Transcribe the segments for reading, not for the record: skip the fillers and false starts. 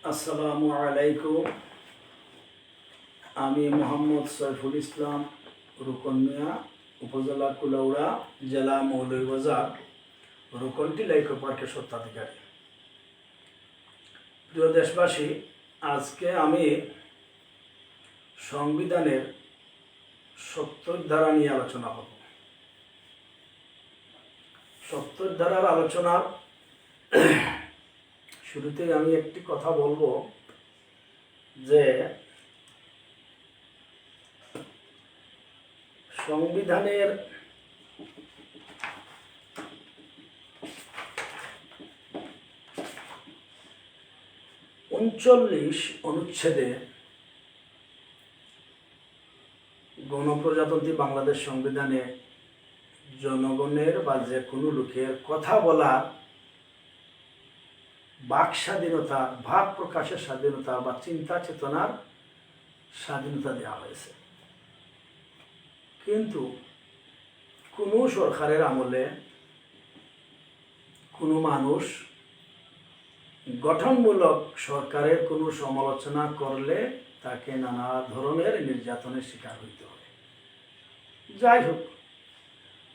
আসসালামু আলাইকুম। আমি মোহাম্মদ সৈফুল ইসলাম, রুকনমিয়া, উপজেলা কুলাউড়া, জেলা মৌলভীবাজার, রুকনটিলা ইকো পার্কের স্বত্বাধিকারী। প্রিয় দেশবাসী, আজকে আমি সংবিধানের ৭০ ধারা নিয়ে আলোচনা করব। ৭০ ধারার আলোচনার শুরুতেই আমি একটি কথা বলবো যে সংবিধানের ৩৯ অনুচ্ছেদে গণপ্রজাতন্ত্রী বাংলাদেশ সংবিধানে জনগণের বা যে কোনো লোকের কথা বলা, বাক স্বাধীনতা, ভাব প্রকাশের স্বাধীনতা বা চিন্তা চেতনার স্বাধীনতা দেওয়া হয়েছে। কিন্তু কোনো সরকারের আমলে কোনো মানুষ গঠনমূলক সরকারের কোনো সমালোচনা করলে তাকে নানা ধরনের নির্যাতনের শিকার হইতে হয়। যাই হোক,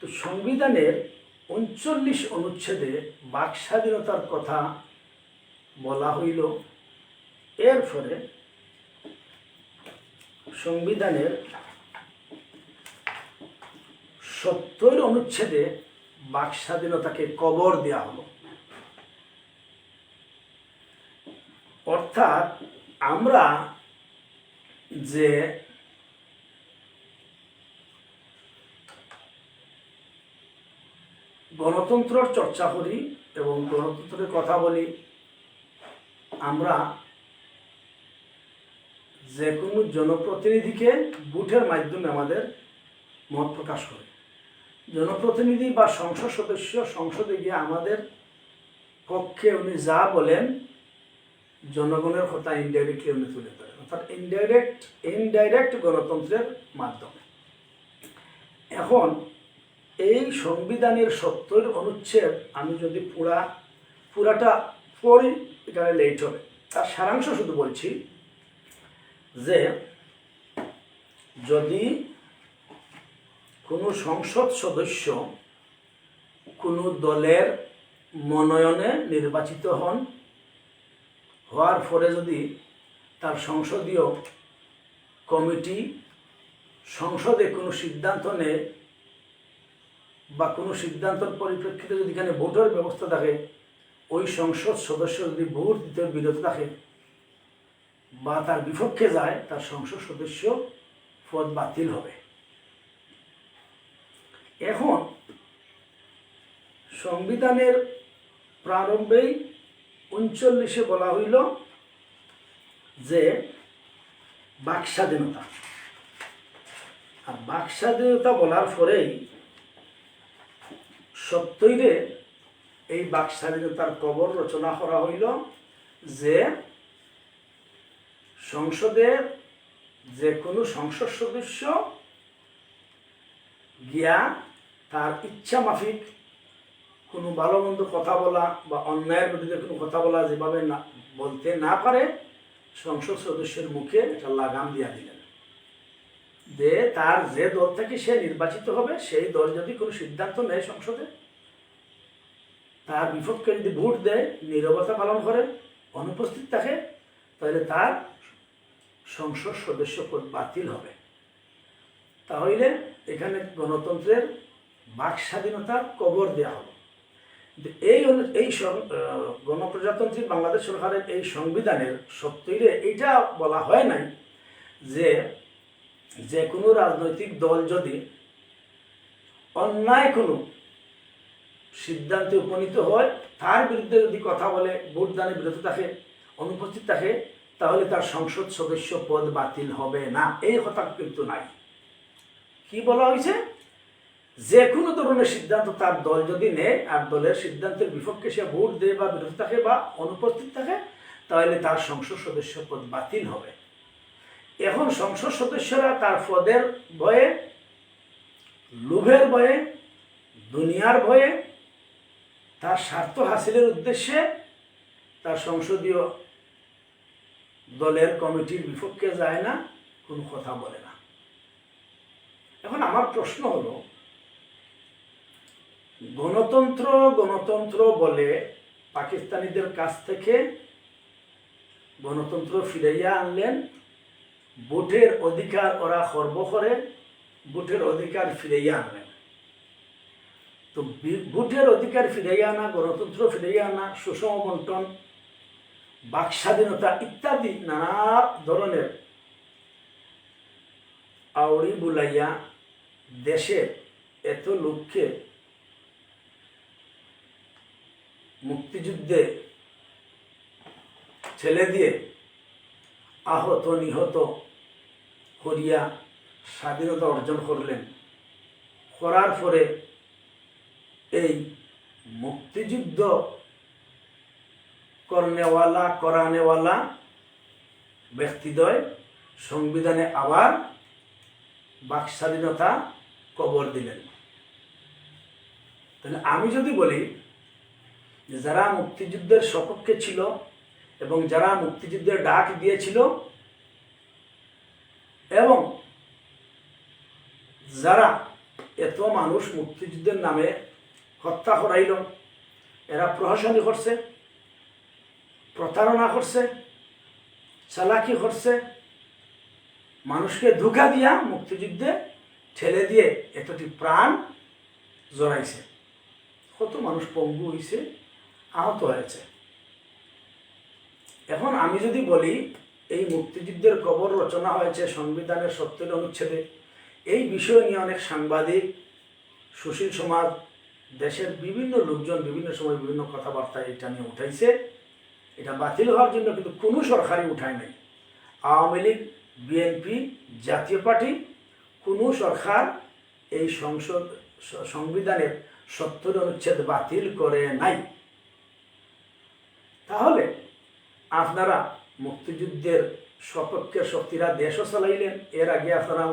তো সংবিধানের ৩৯ অনুচ্ছেদে বাক স্বাধীনতার কথা বলা হইল। এর ফলে সংবিধানের ৭০ অনুচ্ছেদে বাক স্বাধীনতাকে কবর দেওয়া হলো। অর্থাৎ আমরা যে গণতন্ত্রের চর্চা করি এবং গণতন্ত্রের কথা বলি, আমরা যে কোনো জনপ্রতিনিধিকে ভোটের মাধ্যমে আমাদের মত প্রকাশ করি। জনপ্রতিনিধি বা সংসদ সদস্য সংসদে গিয়ে আমাদের পক্ষে উনি যা বলেন, জনগণের কথা ইনডাইরেক্টলি উনি তুলে ধরেন, অর্থাৎ ইনডাইরেক্ট গণতন্ত্রের মাধ্যমে। এখন এই সংবিধানের ৭০ অনুচ্ছেদ আমি যদি পুরাটা পড়ি, এখানে লেট হবে। তার সারাংশ শুধু বলছি যে যদি কোনো সংসদ সদস্য কোনো দলের মনোনয়নে নির্বাচিত হওয়ার পরে যদি তার সংসদীয় কমিটি সংসদে কোনো সিদ্ধান্ত নেয় বা কোনো সিদ্ধান্তের পরিপ্রেক্ষিতে যদি এখানে ভোটের ব্যবস্থা থাকে, ওই সংসদ সদস্য যদি ভোট দিতে বিরত থাকে বা তার বিপক্ষে যায়, তার সংসদ সদস্য পদ বাতিল হবে। এখন সংবিধানের প্রারম্ভেই ৩৯-এ বলা হইল যে বাক স্বাধীনতা, আর বাক স্বাধীনতা বলার পরেই ৭০-এ এই বাক স্বাধীনতার কবর রচনা করা হইল যে সংসদের যে কোনো সংসদ সদস্য গিয়া তার ইচ্ছা মাফিক কোনো ভালো মন্দ কথা বলা বা অন্যায়ের বিরুদ্ধে কোনো কথা বলা যেভাবে না বলতে না পারে, সংসদ সদস্যের মুখে একটা লাগাম দিয়া দিলেন যে তার যে দল থেকে সে নির্বাচিত হবে, সেই দল যদি কোনো সিদ্ধান্ত নেয় সংসদে, তার বিপক্ষে যদি ভোট দেয়, নীরবতা পালন করে, অনুপস্থিত থাকে, তাহলে তার সংসদ সদস্য পদ বাতিল হবে। তাহলে এখানে গণতন্ত্রের বাক স্বাধীনতার কবর দেওয়া হলো। এই গণপ্রজাতন্ত্রী বাংলাদেশ সরকারের এই সংবিধানের ৭০-এ এইটা বলা হয় নাই যে কোনো রাজনৈতিক দল যদি অন্যায় কোনো সিদ্ধান্তে উপনীত হয়, তার বিরুদ্ধে যদি কথা বলে, ভোটদানে বিরত থাকে, অনুপস্থিত থাকে, তাহলে তার সংসদ সদস্য পদ বাতিল হবে না। এই কথা কিন্তু নাই। কি বলা হয়েছে? যে কোনো ধরনের সিদ্ধান্ত তার দল যদি নেয় আর দলের সিদ্ধান্তের বিপক্ষে সে ভোট দেয় বা বিরত থাকে বা অনুপস্থিত থাকে, তাহলে তার সংসদ সদস্য পদ বাতিল হবে। এখন সংসদ সদস্যরা তার পদের ভয়ে, লোভের ভয়ে, দুনিয়ার ভয়ে, তার স্বার্থ হাসিলের উদ্দেশ্যে তার সংসদীয় দলের কমিটির বিপক্ষে যায় না, কোনো কথা বলে না। এখন আমার প্রশ্ন হলো, গণতন্ত্র গণতন্ত্র বলে পাকিস্তানিদের কাছ থেকে গণতন্ত্র ফিরাইয়া আনলেন, ভোটের অধিকার ওরা খর্ব করে ভোটের অধিকার ফিরাইয়া আনলেন। তো ভোটের অধিকার ফিরাইয়া আনা, গণতন্ত্র ফিরাইয়া আনা, সুষম বন্টন, বাক স্বাধীনতা ইত্যাদি নানা ধরনের আউড়ি বুলাইয়া দেশের এত লোককে মুক্তিযুদ্ধে ছেলে দিয়ে আহত নিহত করিয়া স্বাধীনতা অর্জন করলেন। করার পরে এই মুক্তিযুদ্ধ করানেওয়ালা ব্যক্তিদ্বয় সংবিধানে আবার বাক স্বাধীনতা কবর দিলেন। তাহলে আমি যদি বলি যে যারা মুক্তিযুদ্ধের সপক্ষে ছিল এবং যারা মুক্তিযুদ্ধের ডাক দিয়েছিল এবং যারা এত মানুষ মুক্তিযুদ্ধের নামে হত্যা করাইল, এরা প্রহসনী করছে, প্রতারণা করছে, চালাকি করছে, মানুষকে ধোঁকা দিয়া মুক্তিযুদ্ধে ঠেলে দিয়ে এতটি প্রাণ জড়াইছে, কত মানুষ পঙ্গু হয়েছে, আহত হয়েছে। এখন আমি যদি বলি এই মুক্তিযুদ্ধের কবর রচনা হয়েছে সংবিধানের 70 অনুচ্ছেদে, এই বিষয় নিয়ে অনেক সাংবাদিক, সুশীল সমাজ, দেশের বিভিন্ন লোকজন বিভিন্ন সময় বিভিন্ন কথাবার্তা এটা নিয়ে উঠাইছে। এটা বাতিল হওয়ার জন্য কিন্তু কোনো সরকারই উঠায় নাই। আওয়ামী লীগ, বিএনপি, জাতীয় পার্টি, কোনো সরকার এই সংবিধানের 70 অনুচ্ছেদ বাতিল করে নাই। তাহলে আপনারা মুক্তিযুদ্ধের সপক্ষের শক্তিরা দেশও চালাইলেন, এর আগে আপনারা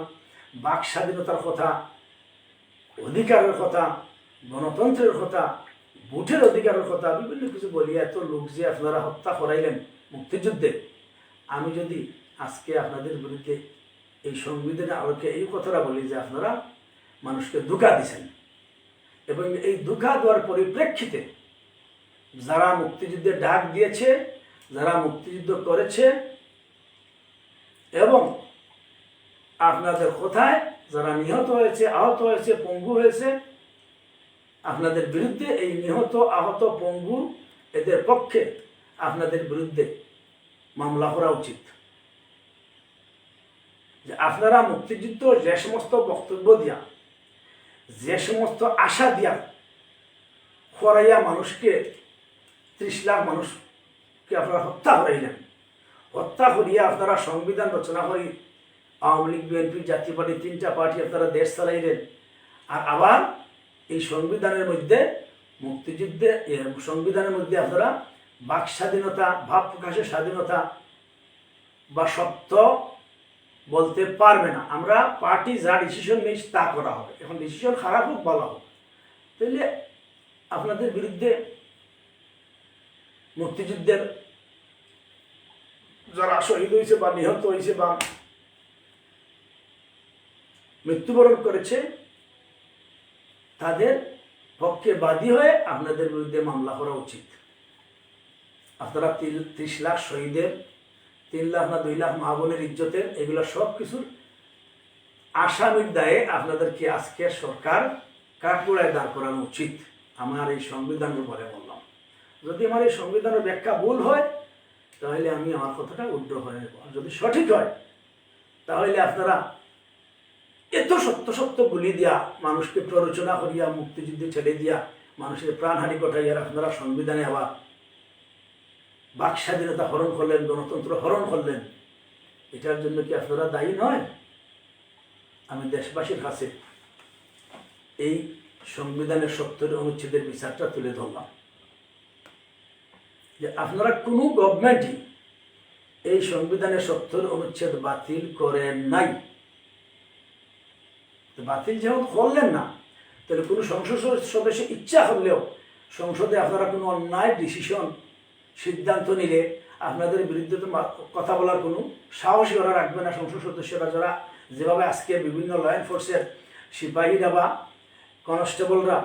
বাক স্বাধীনতার কথা, অধিকারের কথা, গণতন্ত্রের কথা, ভোটের অধিকারের কথা বিভিন্ন কিছু বলিয়া এত লোক যে আপনারা হত্যা করাইলেন মুক্তিযুদ্ধে। আমি যদি আজকে আপনাদের বিরুদ্ধে এই সংবিধানে আলোকে এই কথাটা বলি যে আপনারা মানুষকে ধোঁকা দিছেন, এবং এই ধোঁকা দেওয়ার পরিপ্রেক্ষিতে যারা মুক্তিযুদ্ধে ডাক দিয়েছে, যারা মুক্তিযুদ্ধ করেছে এবং আপনাদের কোথায় যারা নিহত হয়েছে, আহত হয়েছে, পঙ্গু হয়েছে, আপনাদের বিরুদ্ধে এই নিহত, আহত, পঙ্গু এদের পক্ষে আপনাদের বিরুদ্ধে মামলা করা উচিত। যে আপনারা মুক্তিযুদ্ধ যে সমস্ত বক্তব্য দিয়া, যে সমস্ত আশা দিয়া করাইয়া মানুষকে 30 লাখ মানুষকে আপনারা হত্যা করাইলেন, হত্যা করিয়া আপনারা সংবিধান রচনা করি আওয়ামী লীগ, বিএনপি, জাতীয় পার্টি, 3টা পার্টি আপনারা দেশ চালাইলেন। আর আবার এই সংবিধানের মধ্যে সংবিধানের মধ্যে আপনারা বাক স্বাধীনতা, ভাব প্রকাশের স্বাধীনতা বা সত্য বলতে পারবে না, আমরা পার্টি যা ডিসিশন নেই তা করা হবে। এখন ডিসিশন খারাপ হোক ভালো হোক, তাহলে আপনাদের বিরুদ্ধে মুক্তিযুদ্ধের যারা শহীদ হয়েছে বা নিহত হয়েছে বা মৃত্যুবরণ করেছে তাদের পক্ষে বাদী হয়ে আপনাদের বিরুদ্ধে মামলা করা উচিত। আপনারা 30 লাখ শহীদের, 3 লাখ না 2 লাখ মা বোনের ইজ্জতের, এগুলো সব কিছুর আসামির দায়ে আপনাদেরকে আজকে সরকার কাঠগড়ায় দাঁড় করানো উচিত। আমার এই সংবিধানের বলে বললাম, যদি আমার এই সংবিধানের ব্যাখ্যা ভুল হয় তাহলে আমি আমার কথাটা উল্টো হয়ে নেব, যদি সঠিক হয় তাহলে আপনারা এত সত্য গুলি দিয়া মানুষকে প্ররোচনা করিয়া মুক্তিযুদ্ধে ছেড়ে দিয়া মানুষের প্রাণহানি ঘটাইয়া আপনারা সংবিধানে আবার বাক স্বাধীনতা হরণ করলেন, গণতন্ত্র হরণ করলেন। এটার জন্য কি আপনারা দায়ী নয়? আমি দেশবাসীর কাছে এই সংবিধানের 70 অনুচ্ছেদের বিচারটা তুলে ধরলাম যে আপনারা কোনো গভর্নমেন্টই এই সংবিধানের 70 অনুচ্ছেদ বাতিল করেন নাই। বাতিল যেহেতু করলেন না, তাহলে কোনো সংসদ সদস্য ইচ্ছা করলেও সংসদে আপনারা কোনো অন্যায় ডিসিশন, সিদ্ধান্ত নিলে আপনাদের বিরুদ্ধে তো কথা বলার কোনো সাহসী ওরা রাখবে না। সংসদ সদস্যরা যারা যেভাবে আজকে বিভিন্ন ল এনফোর্সের সিপাহীরা বা কনস্টেবলরা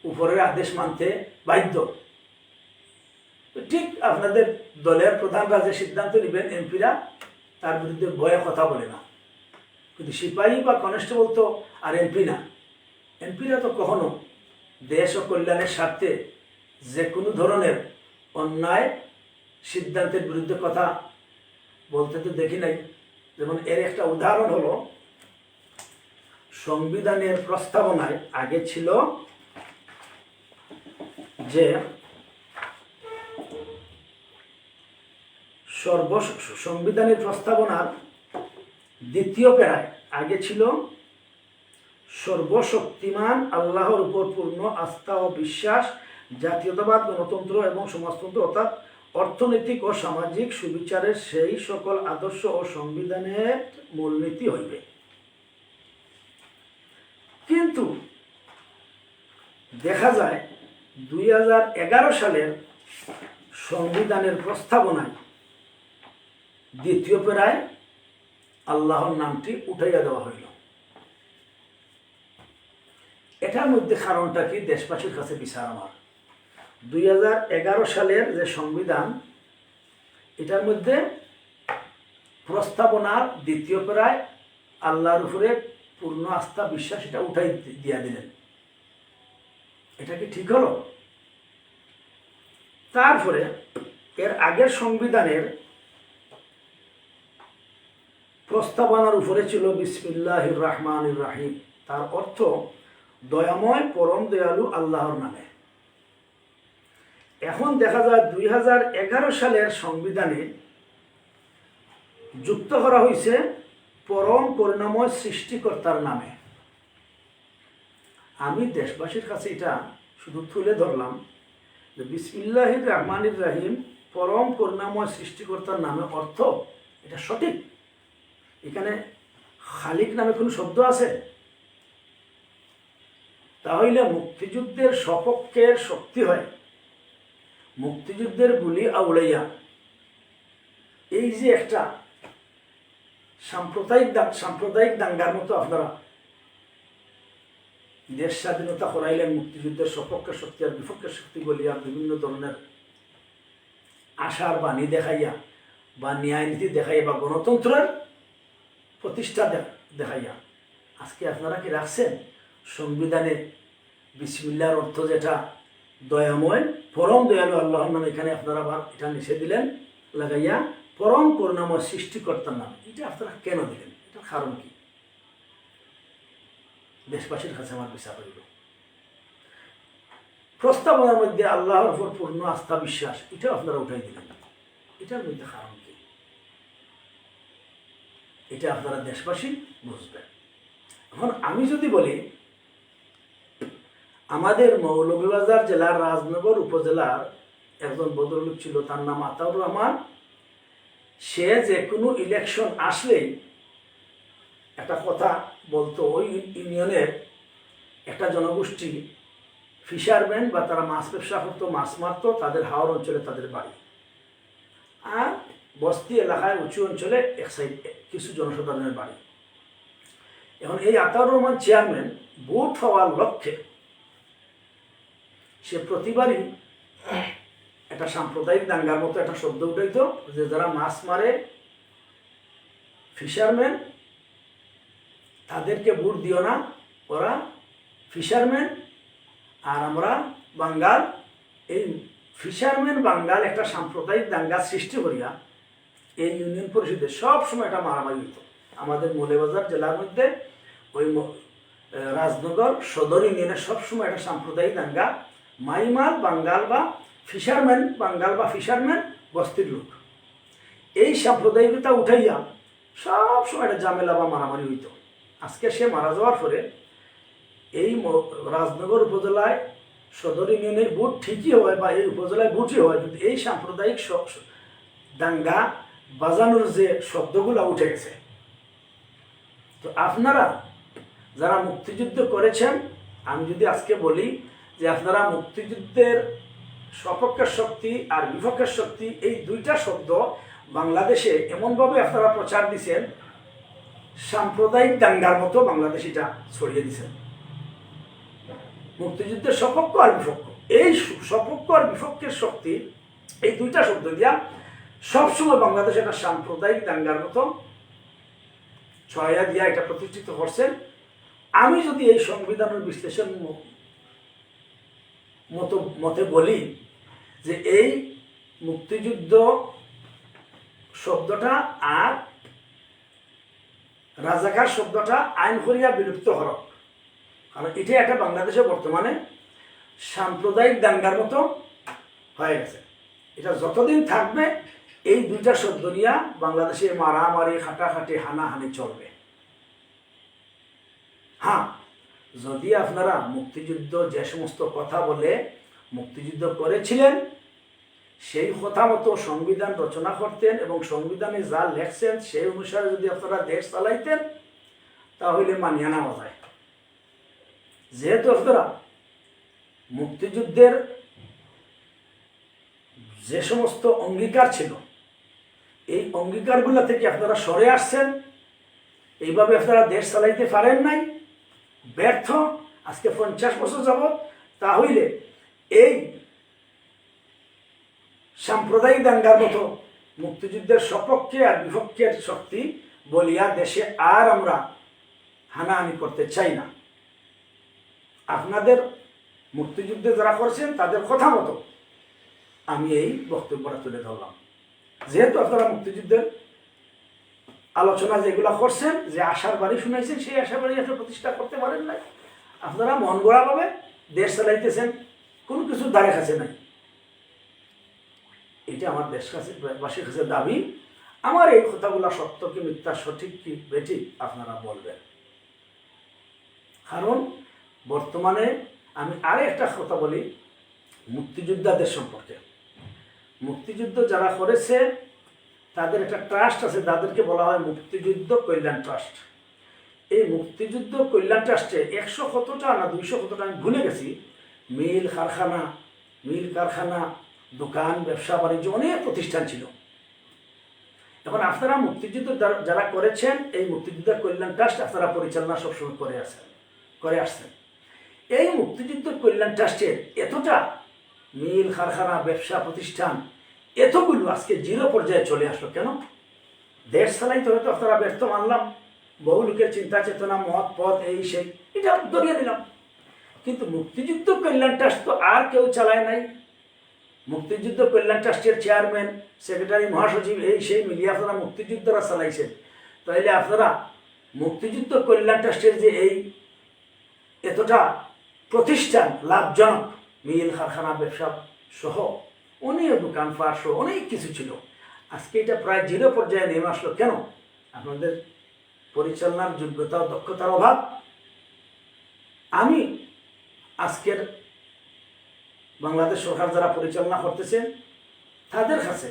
উপরের আদেশ মানতে বাধ্য, ঠিক আপনাদের দলের প্রধানরা যে সিদ্ধান্ত নেবেন এমপিরা তার বিরুদ্ধে ভয়ে কথা বলে না। কিন্তু সিপাহী বা কনস্টেবল তো আর এমপি না। এমপিরা তো কখনো দেশ ও কল্যাণের স্বার্থে যে কোনো ধরনের অন্যায় সিদ্ধান্তের বিরুদ্ধে কথা বলতে তো দেখি নাই। যেমন এর একটা উদাহরণ হলো, সংবিধানের প্রস্তাবনায় আগে ছিল যে সংবিধানের প্রস্তাবনার দ্বিতীয় প্যারায় আগে ছিল সর্বশক্তিমান আল্লাহর উপর পূর্ণ আস্থা ও বিশ্বাস, জাতীয়তাবাদ, গণতন্ত্র এবং সমাজতন্ত্র অর্থাৎ অর্থনৈতিক ও সামাজিক সুবিচারের সেই সকল আদর্শ ও সংবিধানের মূলনীতি হইবে। কিন্তু দেখা যায় 2011 সালের সংবিধানের প্রস্তাবনায় দ্বিতীয় প্যারায় আল্লাহর নামটি উঠাইয়া দেওয়া হইল। এটার মধ্যে কারণটা কি দেশবাসীর কাছে বিচার আমার। 2011 সালের যে সংবিধান, এটার মধ্যে প্রস্তাবনার দ্বিতীয় প্যারায় আল্লাহর উপরে পূর্ণ আস্থা বিশ্বাস এটা উঠাই দিয়া দিলেন। এটা কি ঠিক হলো? তারপরে এর আগের সংবিধানের প্রস্তাবনার উপরে ছিল বিসমিল্লাহির রহমানির রহিম, তার অর্থ দয়াময় পরম দয়ালু আল্লাহর নামে। এখন দেখা যায় 2011 সালের সংবিধানে যুক্ত করা হয়েছে পরম করুণাময় সৃষ্টিকর্তার নামে। আমি দেশবাসীর কাছে এটা শুধু তুলে ধরলাম যে বিসমিল্লাহির রহমানির রহিম পরম করুণাময় সৃষ্টিকর্তার নামে অর্থ এটা সঠিক। এখানে খালিক নামে কোনো শব্দ আছে? তাহলে মুক্তিযুদ্ধের সপক্ষের শক্তি হয়, মুক্তিযুদ্ধের গুলি আউলাইয়া এই যে একটা সাম্প্রদায়িক দাঙ্গার মতো আপনারা দেশ স্বাধীনতা করাইলেন, মুক্তিযুদ্ধের সপক্ষের শক্তি আর বিপক্ষের শক্তি বলিয়া বিভিন্ন ধরনের আশার বাণী দেখাইয়া বা ন্যায় নীতি দেখাইয়া বা গণতন্ত্রের প্রতিষ্ঠা দেখাইয়া আজকে আপনারা কি রাখছেন সংবিধানে বিসমিল্লাহর অর্থ যেটা দয়াময় পরম দয়ালু আল্লাহর নাম, এখানে আপনারা আবার এটা নিষেধ দিলেন লাগাইয়া পরম করুণাময় সৃষ্টিকর্তার নাম। এটা আপনারা কেন দিলেন? এটার কারণ কি? দেশবাসীর কাছে আমার বিচার হইল। প্রস্তাবনার মধ্যে আল্লাহর উপর পূর্ণ আস্থা বিশ্বাস এটাও আপনারা উঠাই দিলেন। এটার মধ্যে কারণ কি? এটা আপনারা দেশবাসী বুঝবেন। এখন আমি যদি বলি আমাদের মৌলভীবাজার জেলার রাজনগর উপজেলার একজন ভদ্রলোক ছিল, তার নাম আতাউর রহমান। সে যে কোনো ইলেকশন আসলেই একটা কথা বলতো, ওই ইউনিয়নের একটা জনগোষ্ঠী ফিশারম্যান বা তারা মাছ ব্যবসা করতো, মাছ মারতো, তাদের হাওর অঞ্চলে তাদের বাড়ি, আর বস্তি এলাকায় উঁচু অঞ্চলে এক সাইড কিছু জনসাধারণের বাড়ি। এখন এই আতাউর রহমান চেয়ারম্যান ভোট হওয়ার লক্ষ্যে সে প্রতিবারই একটা সাম্প্রদায়িক দাঙ্গার মতো একটা শব্দ উঠাইতো যে যারা মাছ মারে ফিশারম্যান তাদেরকে ভোট দিও না, ওরা ফিশারম্যান আর আমরা বাঙ্গাল। এই ফিশারম্যান বাঙ্গাল একটা সাম্প্রদায়িক দাঙ্গা সৃষ্টি করিয়া এই ইউনিয়ন পরিষদে সবসময় এটা মারামারি হতো। আমাদের মৌলভীবাজার জেলার মধ্যে ওই রাজনগর সদর ইউনিয়নের সবসময় একটা সাম্প্রদায়িক দাঙ্গা, মাইমাল বাঙ্গাল বা ফিশারম্যান বাঙ্গাল বা ফিশারম্যান বস্তির লোক, এই সাম্প্রদায়িকতা উঠাইয়া সবসময় একটা ঝামেলা বা মারামারি হইত। আজকে সে মারা যাওয়ার পরে এই রাজনগর উপজেলায় সদর ইউনিয়নের ভোট ঠিকই হয় বা এই উপজেলায় ভোটই হয়, কিন্তু এই সাম্প্রদায়িক দাঙ্গা বাজানোর যে শব্দগুলো উঠে গেছে। তো আপনারা যারা মুক্তিযুদ্ধ করেছেন, আমি যদি আজকে বলি যে আপনারা মুক্তিযুদ্ধের সপক্ষের শক্তি আর বিপক্ষের শক্তি, এই দুইটা শব্দ বাংলাদেশে এমনভাবে আপনারা প্রচার দিচ্ছেন, সাম্প্রদায়িক দাঙ্গার মতো বাংলাদেশ এটা ছড়িয়ে দিচ্ছেন। মুক্তিযুদ্ধের সপক্ষ আর বিপক্ষ, এই সপক্ষ আর বিপক্ষের শক্তি, এই দুইটা শব্দ দিয়া সবসময় বাংলাদেশে একটা সাম্প্রদায়িক দাঙ্গার মতো ছয়া দিয়া এটা প্রতিষ্ঠিত করছেন। আমি যদি এই সংবিধানের বিশ্লেষণ মতে বলি যে এই মুক্তিযুদ্ধ শব্দটা আর রাজাকার শব্দটা আইন করিয়া বিলুপ্ত হরক, কারণ এটা একটা বাংলাদেশে বর্তমানে সাম্প্রদায়িক দাঙ্গার মতো হয়ে গেছে। এটা যতদিন থাকবে এই দুইটা শব্দ নিয়ে বাংলাদেশে মারামারি, হাঁটাহাঁটি, হানাহানি চলবে। হ্যাঁ, যদি আপনারা মুক্তিযুদ্ধ যে সমস্ত কথা বলে মুক্তিযুদ্ধ করেছিলেন সেই কথা মতো সংবিধান রচনা করতেন এবং সংবিধানে যা লেখছেন সেই অনুসারে যদি আপনারা দেশ চালাইতেন তাহলে মানিয়ে নেওয়া যায়। যেহেতু আপনারা মুক্তিযুদ্ধের যে সমস্ত অঙ্গীকার ছিল এই অঙ্গীকারগুলো থেকে আপনারা সরে আসছেন, এইভাবে আপনারা দেশ চালাইতে পারেন নাই, ব্যর্থ আজকে 50 বছর যাবৎ, তাহলে এই সাম্প্রদায়িক দাঙ্গার মতো মুক্তিযুদ্ধের সপক্ষে আর বিপক্ষের শক্তি বলিয়া দেশে আর আমরা হানাহানি করতে চাই না। আপনাদের মুক্তিযুদ্ধে যারা করছেন তাদের কথা মতো আমি এই বক্তব্যটা তুলে ধরলাম। যেহেতু আপনারা মুক্তিযুদ্ধের আলোচনা যেগুলো করছেন, যে আশার বাড়ি শুনাইছেন, সেই আশার বাড়ি আসলে প্রতিষ্ঠা করতে পারেন নাই। আপনারা মন গড়াভাবে দেশ চালাইতেছেন, কোনো কিছুর দ্বারে কাছে নাই। এটা আমার দেশবাসীর কাছে দাবি। আমার এই কথাগুলো সত্য কি মিথ্যা, সঠিক কি বেঠিক আপনারা বলবেন। কারণ বর্তমানে আমি আরো একটা কথা বলি মুক্তিযোদ্ধাদের সম্পর্কে। মুক্তিযুদ্ধ যারা করেছে তাদের একটা ট্রাস্ট আছে, তাদেরকে বলা হয় মুক্তিযুদ্ধ কল্যাণ ট্রাস্ট। এই মুক্তিযুদ্ধ কল্যাণ ট্রাস্টে 100 কতটা না 200 কতটা আমি ভুলে গেছি মিল কারখানা, দোকান, ব্যবসা বাণিজ্য, অনেক প্রতিষ্ঠান ছিল। এখন আপনারা মুক্তিযুদ্ধ যারা করেছেন এই মুক্তিযুদ্ধ কল্যাণ ট্রাস্ট আপনারা পরিচালনা সবসময় করে আসছেন। এই মুক্তিযুদ্ধ কল্যাণ ট্রাস্টের এতটা মিল কারখানা, ব্যবসা প্রতিষ্ঠান এতগুলো আজকে জিরো পর্যায়ে চলে আসলো কেন? দেশ চালাইতে হয়তো আপনারা ব্যর্থ মানলাম, বহু লোকের চিন্তা চেতনা, মত পথ, এই সেই, এটা ধরিয়ে দিলাম, কিন্তু মুক্তিযুদ্ধ কল্যাণ ট্রাস্ট তো আর কেউ চালায় নাই। মুক্তিযুদ্ধ কল্যাণ ট্রাস্টের চেয়ারম্যান, সেক্রেটারি, মহাসচিব, এই সেই মিলিয়ে আপনারা মুক্তিযুদ্ধরা চালাইছেন। তাইলে আপনারা মুক্তিযুদ্ধ কল্যাণ ট্রাস্টের যে এই এতটা প্রতিষ্ঠান লাভজনক, মিল কারখানা, ব্যবসা সহ অনেক দোকানপাট সহ অনেক কিছু ছিল, আজকে এটা প্রায় জিরো পর্যায়ে নেমে আসলো কেন? আপনাদের পরিচালনার যোগ্যতা ও দক্ষতার অভাব। আমি আজকের বাংলাদেশ সরকার যারা পরিচালনা করতেছেন তাদের কাছে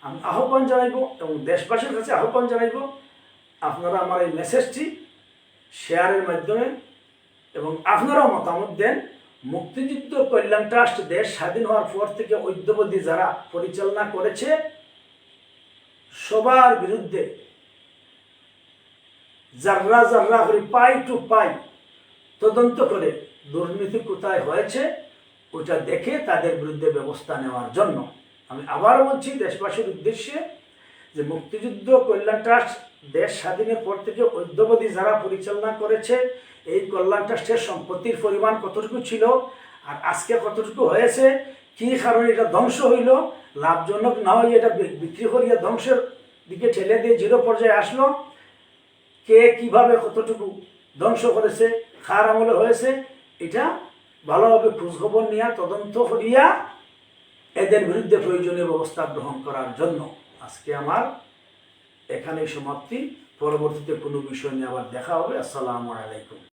আমি আহ্বান জানাইব এবং দেশবাসীর কাছে আহ্বান জানাইব, আপনারা আমার এই মেসেজটি শেয়ারের মাধ্যমে এবং আপনারাও মতামত দেন। মুক্তিযুদ্ধ কল্যাণ ট্রাস্ট দেশ স্বাধীন হওয়ার পর থেকে অদ্যাবধি যারা পরিচালনা করেছে সবার বিরুদ্ধে জাররা করে পাই টু পাই তদন্ত করে দুর্নীতি কোথায় হয়েছে ওটা দেখে তাদের বিরুদ্ধে ব্যবস্থা নেওয়ার জন্য আমি আবার বলছি দেশবাসীর উদ্দেশ্যে যে মুক্তিযুদ্ধ কল্যাণ ট্রাস্ট দেশ স্বাধীনের পর থেকে অদ্যাবধি যারা পরিচালনা করেছে এই কল্যাণ ট্রাস্টের সম্পত্তির পরিমাণ কতটুকু ছিল আর আজকে কতটুকু হয়েছে, কী কারণে এটা ধ্বংস হইল, লাভজনক না হয়ে এটা বিক্রি করিয়া ধ্বংসের দিকে ঠেলে দিয়ে জিরো পর্যায়ে আসলো, কে কিভাবে কতটুকু ধ্বংস করেছে, কার আমলে হয়েছে, এটা ভালোভাবে খোঁজখবর নিয়ে তদন্ত করিয়া এদের বিরুদ্ধে প্রয়োজনীয় ব্যবস্থা গ্রহণ করার জন্য আজকে আমার এখানেই সমাপ্তি। পরবর্তীতে কোনো বিষয় নিয়ে আবার দেখা হবে। আসসালামু আলাইকুম।